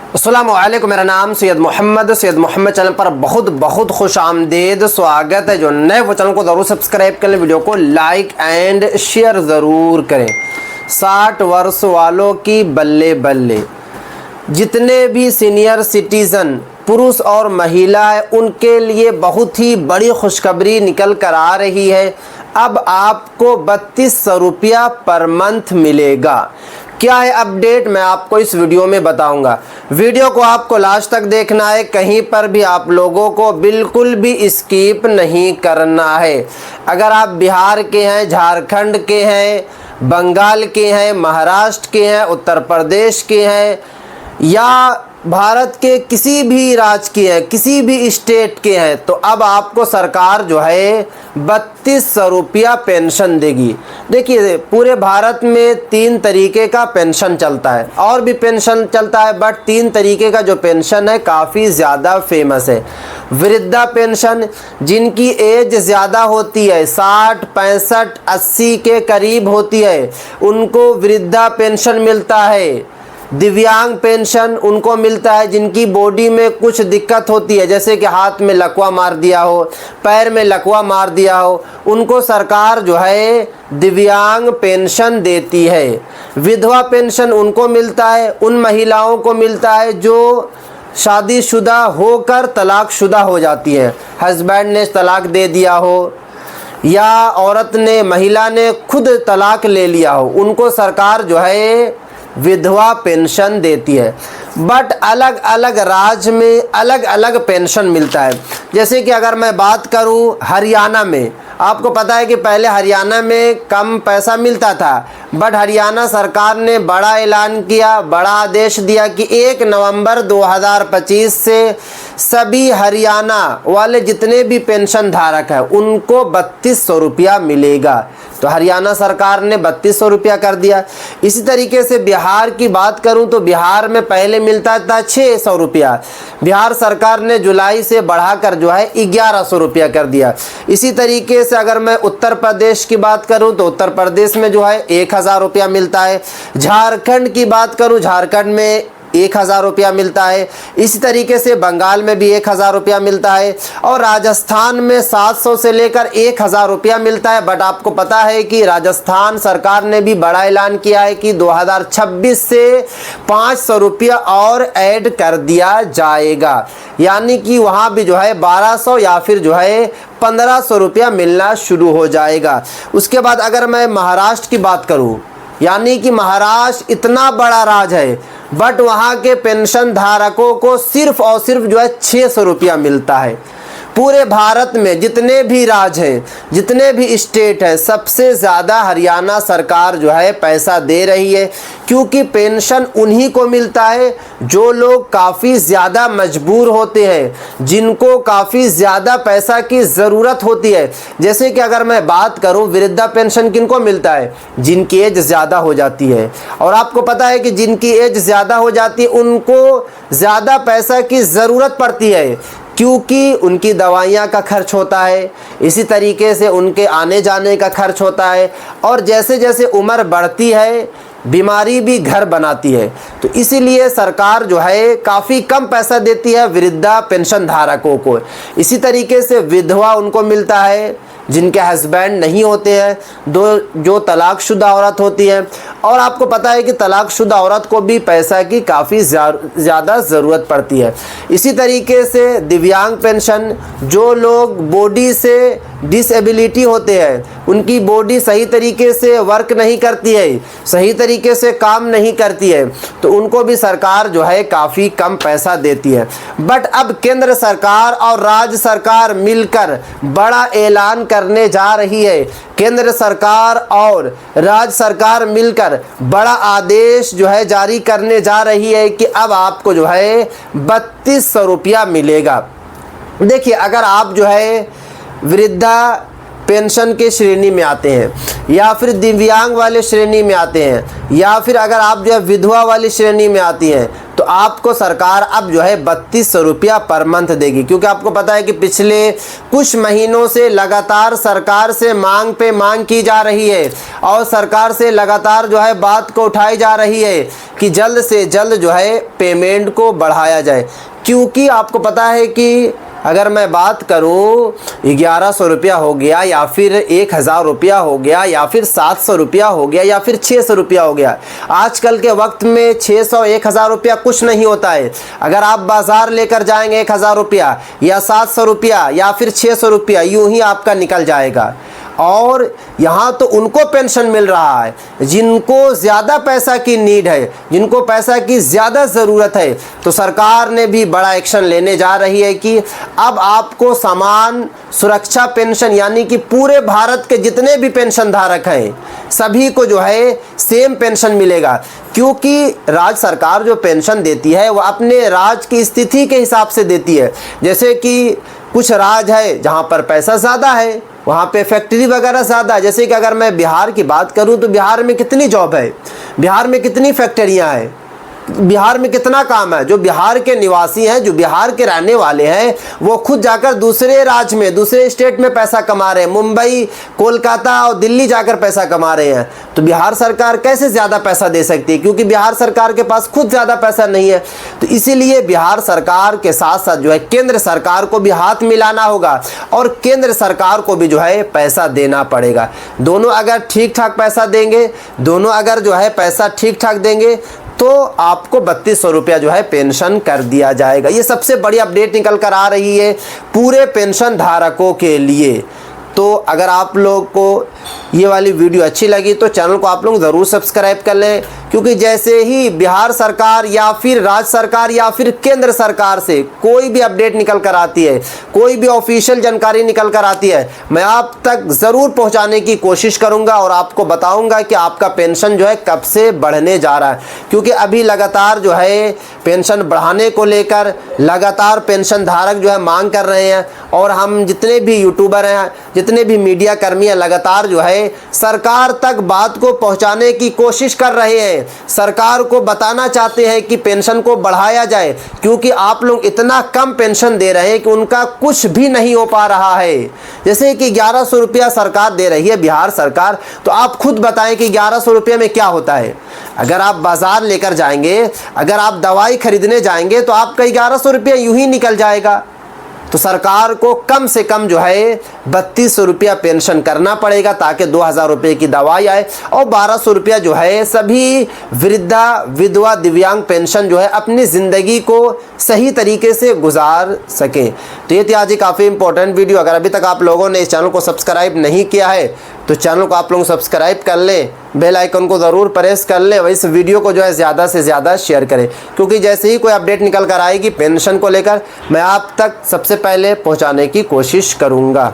अस्सलामुअलैकुम, मेरा नाम सैयद मोहम्मद चैनल पर बहुत बहुत खुश आमदेद स्वागत है। जो नए वो चैनल को ज़रूर सब्सक्राइब करें, वीडियो को लाइक एंड शेयर ज़रूर करें। 60 वर्ष वालों की बल्ले बल्ले। जितने भी सीनियर सिटीज़न पुरुष और महिला है उनके लिए बहुत ही बड़ी खुशखबरी निकल कर आ रही है। अब आपको 3200 रुपया पर मंथ मिलेगा। क्या है अपडेट, मैं आपको इस वीडियो में बताऊंगा। वीडियो को आपको लास्ट तक देखना है, कहीं पर भी आप लोगों को बिल्कुल भी स्किप नहीं करना है। अगर आप बिहार के हैं, झारखंड के हैं, बंगाल के हैं, महाराष्ट्र के हैं, उत्तर प्रदेश के हैं या भारत के किसी भी राज्य के हैं, किसी भी स्टेट के हैं, तो अब आपको सरकार जो है 3200 रुपया पेंशन देगी। देखिए, पूरे भारत में 3 तरीके का पेंशन चलता है, और भी पेंशन चलता है, बट 3 तरीके का जो पेंशन है काफ़ी ज़्यादा फेमस है। वृद्धा पेंशन, जिनकी एज ज़्यादा होती है, 60, 65, 80 के करीब होती है, उनको वृद्धा पेंशन मिलता है। दिव्यांग पेंशन उनको मिलता है जिनकी बॉडी में कुछ दिक्कत होती है, जैसे कि हाथ में लकवा मार दिया हो, पैर में लकवा मार दिया हो, उनको सरकार जो है दिव्यांग पेंशन देती है। विधवा पेंशन उनको मिलता है, उन महिलाओं को मिलता है जो शादीशुदा होकर तलाकशुदा हो जाती है, हस्बैंड ने तलाक दे दिया हो या औरत ने, महिला ने खुद तलाक ले लिया हो, उनको सरकार जो है विधवा पेंशन देती है। बट अलग अलग राज्य में अलग अलग पेंशन मिलता है। जैसे कि अगर मैं बात करूं हरियाणा में, आपको पता है कि पहले हरियाणा में कम पैसा मिलता था, बट हरियाणा सरकार ने बड़ा ऐलान किया, बड़ा आदेश दिया कि 1 नवंबर 2025 से सभी हरियाणा वाले जितने भी पेंशन धारक हैं उनको 3200 रुपया मिलेगा। तो हरियाणा सरकार ने 3200 रुपया कर दिया। इसी तरीके से बिहार की बात करूं तो बिहार में पहले मिलता था 600 रुपया, बिहार सरकार ने जुलाई से बढ़ाकर जो है 1100 रुपया कर दिया। इसी तरीके से अगर मैं उत्तर प्रदेश की बात करूं तो उत्तर प्रदेश में जो है 1000 रुपया मिलता है। झारखंड की बात करूं, झारखंड में 1000 रुपया मिलता है। इसी तरीके से बंगाल में भी 1000 रुपया मिलता है और राजस्थान में 700 से लेकर 1000 रुपया मिलता है। बट आपको पता है कि राजस्थान सरकार ने भी बड़ा ऐलान किया है कि 2026 से 500 रुपया और ऐड कर दिया जाएगा, यानी कि वहाँ भी जो है 1200 या फिर जो है 1500 रुपया मिलना शुरू हो जाएगा। उसके बाद अगर मैं महाराष्ट्र की बात करूँ, यानी कि महाराष्ट्र इतना बड़ा राज्य है, बट वहाँ के पेंशन धारकों को सिर्फ और सिर्फ जो है 600 रुपया मिलता है। पूरे भारत में जितने भी राज्य हैं, जितने भी स्टेट हैं, सबसे ज़्यादा हरियाणा सरकार जो है पैसा दे रही है, क्योंकि पेंशन उन्हीं को मिलता है जो लोग काफ़ी ज़्यादा मजबूर होते हैं, जिनको काफ़ी ज़्यादा पैसा की ज़रूरत होती है। जैसे कि अगर मैं बात करूं, वृद्धा पेंशन किनको मिलता है? जिनकी एज ज़्यादा हो जाती है, और आपको पता है कि जिनकी एज ज़्यादा हो जाती है उनको ज़्यादा पैसा की ज़रूरत पड़ती है, क्योंकि उनकी दवाइयाँ का खर्च होता है, इसी तरीके से उनके आने जाने का खर्च होता है, और जैसे जैसे उम्र बढ़ती है बीमारी भी घर बनाती है। तो इसीलिए सरकार जो है काफ़ी कम पैसा देती है वृद्धा पेंशन धारकों को। इसी तरीके से विधवा उनको मिलता है जिनके हस्बैंड नहीं होते हैं, जो तलाकशुदा औरत होती है, और आपको पता है कि तलाकशुदा औरत को भी पैसा की काफ़ी ज़्यादा ज़रूरत पड़ती है। इसी तरीके से दिव्यांग पेंशन, जो लोग बॉडी से डिसेबिलिटी होते हैं, उनकी बॉडी सही तरीके से वर्क नहीं करती है, सही तरीके से काम नहीं करती है, तो उनको भी सरकार जो है काफ़ी कम पैसा देती है। बट अब केंद्र सरकार और राज्य सरकार मिलकर बड़ा ऐलान करने जा रही है। केंद्र सरकार और राज्य सरकार मिलकर बड़ा आदेश जो है जारी करने जा रही है कि अब आपको जो है 3200 रुपया मिलेगा। देखिए, अगर आप जो है वृद्धा पेंशन के श्रेणी में आते हैं, या फिर दिव्यांग वाले श्रेणी में आते हैं, या फिर अगर आप जो है विधवा वाली श्रेणी में आती हैं, तो आपको सरकार अब जो है 3200 रुपया पर मंथ देगी। क्योंकि आपको पता है कि पिछले कुछ महीनों से लगातार सरकार से मांग पे मांग की जा रही है और सरकार से लगातार जो है बात को उठाई जा रही है कि जल्द से जल्द जो है पेमेंट को बढ़ाया जाए। क्योंकि आपको पता है कि अगर मैं बात करूं 1100 रुपया हो गया, या फिर 1000 रुपया हो गया, या फिर 700 रुपया हो गया, या फिर 600 रुपया हो गया, आजकल के वक्त में 600 1000 रुपया कुछ नहीं होता है। अगर आप बाज़ार लेकर जाएंगे 1000 रुपया या 700 रुपया या फिर 600 रुपया यूं ही आपका निकल जाएगा। और यहाँ तो उनको पेंशन मिल रहा है जिनको ज़्यादा पैसा की नीड है, जिनको पैसा की ज़्यादा ज़रूरत है। तो सरकार ने भी बड़ा एक्शन लेने जा रही है कि अब आपको समान सुरक्षा पेंशन, यानी कि पूरे भारत के जितने भी पेंशन धारक हैं सभी को जो है सेम पेंशन मिलेगा। क्योंकि राज्य सरकार जो पेंशन देती है वो अपने राज्य की स्थिति के हिसाब से देती है। जैसे कि कुछ राज्य है जहाँ पर पैसा ज़्यादा है, वहाँ पे फैक्ट्री वगैरह ज़्यादा है। जैसे कि अगर मैं बिहार की बात करूँ तो बिहार में कितनी जॉब है, बिहार में कितनी फैक्ट्रियाँ हैं, बिहार में कितना काम है। जो बिहार के निवासी हैं, जो बिहार के रहने वाले हैं, वो खुद जाकर दूसरे राज्य में, दूसरे स्टेट में पैसा कमा रहे हैं, मुंबई, कोलकाता और दिल्ली जाकर पैसा कमा रहे हैं। तो बिहार सरकार कैसे ज़्यादा पैसा दे सकती है, क्योंकि बिहार सरकार के पास खुद ज़्यादा पैसा नहीं है। तो इसीलिए बिहार सरकार के साथ साथ जो है केंद्र सरकार को भी हाथ मिलाना होगा और केंद्र सरकार को भी जो है पैसा देना पड़ेगा। दोनों अगर ठीक ठाक पैसा देंगे, दोनों अगर जो है पैसा ठीक ठाक देंगे तो आपको 3200 रुपया जो है पेंशन कर दिया जाएगा। ये सबसे बड़ी अपडेट निकल कर आ रही है पूरे पेंशन धारकों के लिए। तो अगर आप लोग को ये वाली वीडियो अच्छी लगी तो चैनल को आप लोग ज़रूर सब्सक्राइब कर लें, क्योंकि जैसे ही बिहार सरकार या फिर राज्य सरकार या फिर केंद्र सरकार से कोई भी अपडेट निकल कर आती है, कोई भी ऑफिशियल जानकारी निकल कर आती है, मैं आप तक ज़रूर पहुंचाने की कोशिश करूंगा और आपको बताऊंगा कि आपका पेंशन जो है कब से बढ़ने जा रहा है। क्योंकि अभी लगातार जो है पेंशन बढ़ाने को लेकर लगातार पेंशन धारक जो है मांग कर रहे हैं, और हम जितने भी यूट्यूबर हैं, जितने भी मीडिया कर्मी हैं, लगातार जो है सरकार तक बात को पहुंचाने की कोशिश कर रहे हैं। सरकार को बताना चाहते हैं कि पेंशन को बढ़ाया जाए, क्योंकि आप लोग इतना कम पेंशन दे रहे हैं कि उनका कुछ भी नहीं हो पा रहा है। जैसे कि 1100 रुपया सरकार दे रही है बिहार सरकार, तो आप खुद बताएं कि 1100 रुपये में क्या होता है। अगर आप बाज़ार लेकर जाएंगे, अगर आप दवाई खरीदने जाएंगे तो आपका 1100 रुपया यूं ही निकल जाएगा। तो सरकार को कम से कम जो है 3200 रुपया पेंशन करना पड़ेगा ताकि 2000 रुपये की दवाई आए, और 1200 रुपया जो है सभी वृद्धा, विधवा, दिव्यांग पेंशन जो है अपनी ज़िंदगी को सही तरीके से गुजार सकें। तो ये थी आज काफ़ी इंपॉर्टेंट वीडियो। अगर अभी तक आप लोगों ने इस चैनल को सब्सक्राइब नहीं किया है तो चैनल को आप लोग सब्सक्राइब कर लें, बेल आइकन को ज़रूर प्रेस कर लें, और इस वीडियो को जो है ज़्यादा से ज़्यादा शेयर करें, क्योंकि जैसे ही कोई अपडेट निकल कर आएगी पेंशन को लेकर मैं आप तक सबसे पहले पहुंचाने की कोशिश करूंगा।